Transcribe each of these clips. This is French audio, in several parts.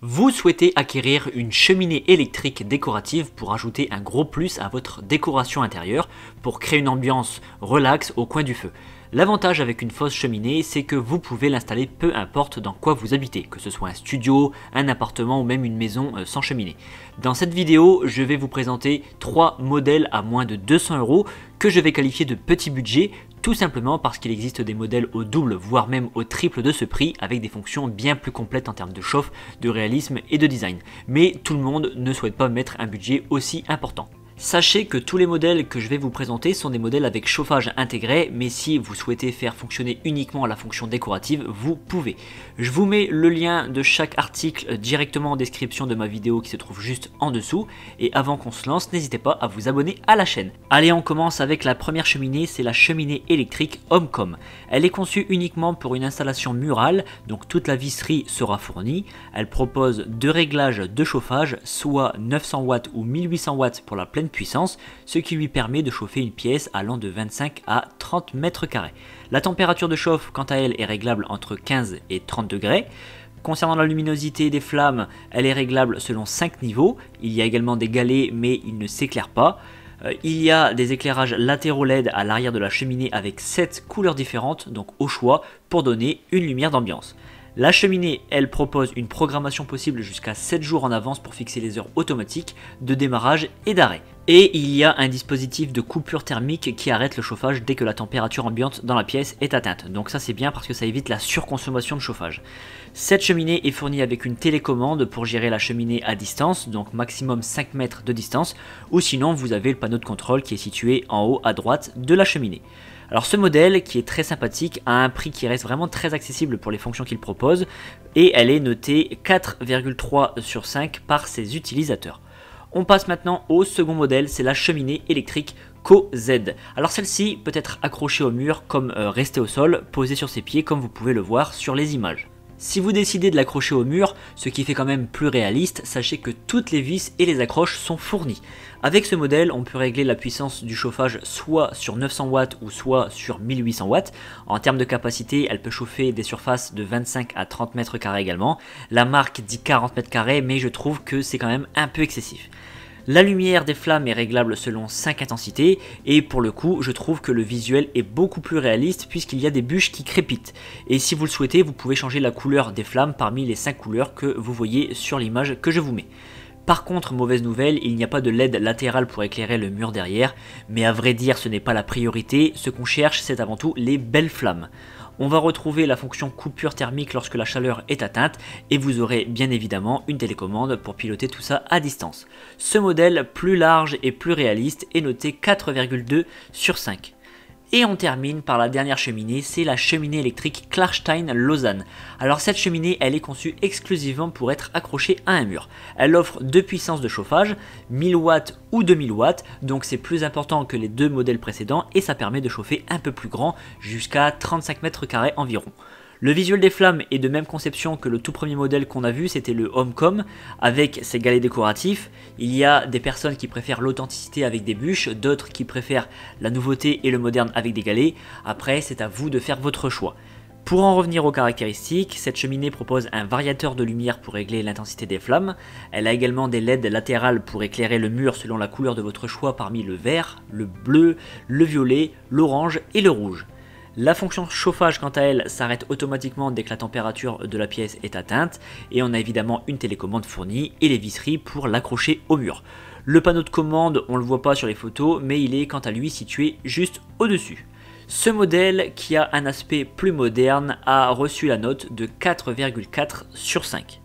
Vous souhaitez acquérir une cheminée électrique décorative pour ajouter un gros plus à votre décoration intérieure, pour créer une ambiance relax au coin du feu. L'avantage avec une fausse cheminée, c'est que vous pouvez l'installer peu importe dans quoi vous habitez, que ce soit un studio, un appartement ou même une maison sans cheminée. Dans cette vidéo, je vais vous présenter 3 modèles à moins de 200 € que je vais qualifier de petit budget, tout simplement parce qu'il existe des modèles au double, voire même au triple de ce prix, avec des fonctions bien plus complètes en termes de chauffe, de réalisme et de design. Mais tout le monde ne souhaite pas mettre un budget aussi important. Sachez que tous les modèles que je vais vous présenter sont des modèles avec chauffage intégré, mais si vous souhaitez faire fonctionner uniquement la fonction décorative, vous pouvez. Je vous mets le lien de chaque article directement en description de ma vidéo qui se trouve juste en dessous. Et avant qu'on se lance, n'hésitez pas à vous abonner à la chaîne. Allez, on commence avec la première cheminée, c'est la cheminée électrique Homecom. Elle est conçue uniquement pour une installation murale, donc toute la visserie sera fournie. Elle propose 2 réglages de chauffage, soit 900 watts ou 1800 watts pour la pleine puissance, ce qui lui permet de chauffer une pièce allant de 25 à 30 mètres carrés. La température de chauffe, quant à elle, est réglable entre 15 et 30 degrés. Concernant la luminosité des flammes, elle est réglable selon 5 niveaux. Il y a également des galets, mais ils ne s'éclairent pas. Il y a des éclairages latéraux LED à l'arrière de la cheminée avec 7 couleurs différentes, donc au choix, pour donner une lumière d'ambiance. La cheminée, elle propose une programmation possible jusqu'à 7 jours en avance pour fixer les heures automatiques de démarrage et d'arrêt. Et il y a un dispositif de coupure thermique qui arrête le chauffage dès que la température ambiante dans la pièce est atteinte. Donc ça c'est bien parce que ça évite la surconsommation de chauffage. Cette cheminée est fournie avec une télécommande pour gérer la cheminée à distance, donc maximum 5 mètres de distance, ou sinon vous avez le panneau de contrôle qui est situé en haut à droite de la cheminée. Alors ce modèle, qui est très sympathique, a un prix qui reste vraiment très accessible pour les fonctions qu'il propose, et elle est notée 4,3 sur 5 par ses utilisateurs. On passe maintenant au second modèle, c'est la cheminée électrique Co-Z. Alors celle-ci peut être accrochée au mur comme restée au sol, posée sur ses pieds comme vous pouvez le voir sur les images. Si vous décidez de l'accrocher au mur, ce qui fait quand même plus réaliste, sachez que toutes les vis et les accroches sont fournies. Avec ce modèle, on peut régler la puissance du chauffage soit sur 900 watts ou soit sur 1800 watts. En termes de capacité, elle peut chauffer des surfaces de 25 à 30 mètres carrés également. La marque dit 40 mètres carrés, mais je trouve que c'est quand même un peu excessif. La lumière des flammes est réglable selon 5 intensités et pour le coup je trouve que le visuel est beaucoup plus réaliste puisqu'il y a des bûches qui crépitent. Et si vous le souhaitez, vous pouvez changer la couleur des flammes parmi les 5 couleurs que vous voyez sur l'image que je vous mets. Par contre, mauvaise nouvelle, il n'y a pas de LED latéral pour éclairer le mur derrière, mais à vrai dire ce n'est pas la priorité, ce qu'on cherche c'est avant tout les belles flammes. On va retrouver la fonction coupure thermique lorsque la chaleur est atteinte et vous aurez bien évidemment une télécommande pour piloter tout ça à distance. Ce modèle plus large et plus réaliste est noté 4,2 sur 5. Et on termine par la dernière cheminée, c'est la cheminée électrique Klarstein Lausanne. Alors cette cheminée, elle est conçue exclusivement pour être accrochée à un mur. Elle offre 2 puissances de chauffage, 1000 watts ou 2000 watts, donc c'est plus important que les 2 modèles précédents et ça permet de chauffer un peu plus grand, jusqu'à 35 mètres carrés environ. Le visuel des flammes est de même conception que le tout premier modèle qu'on a vu, c'était le Homecom, avec ses galets décoratifs. Il y a des personnes qui préfèrent l'authenticité avec des bûches, d'autres qui préfèrent la nouveauté et le moderne avec des galets. Après, c'est à vous de faire votre choix. Pour en revenir aux caractéristiques, cette cheminée propose un variateur de lumière pour régler l'intensité des flammes. Elle a également des LED latérales pour éclairer le mur selon la couleur de votre choix parmi le vert, le bleu, le violet, l'orange et le rouge. La fonction chauffage quant à elle s'arrête automatiquement dès que la température de la pièce est atteinte et on a évidemment une télécommande fournie et les visseries pour l'accrocher au mur. Le panneau de commande, on ne le voit pas sur les photos mais il est quant à lui situé juste au-dessus. Ce modèle qui a un aspect plus moderne a reçu la note de 4,4 sur 5.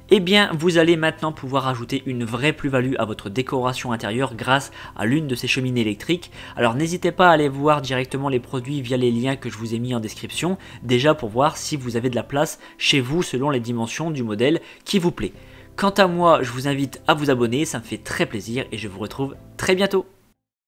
Eh bien, vous allez maintenant pouvoir ajouter une vraie plus-value à votre décoration intérieure grâce à l'une de ces cheminées électriques. Alors n'hésitez pas à aller voir directement les produits via les liens que je vous ai mis en description, déjà pour voir si vous avez de la place chez vous selon les dimensions du modèle qui vous plaît. Quant à moi, je vous invite à vous abonner, ça me fait très plaisir et je vous retrouve très bientôt.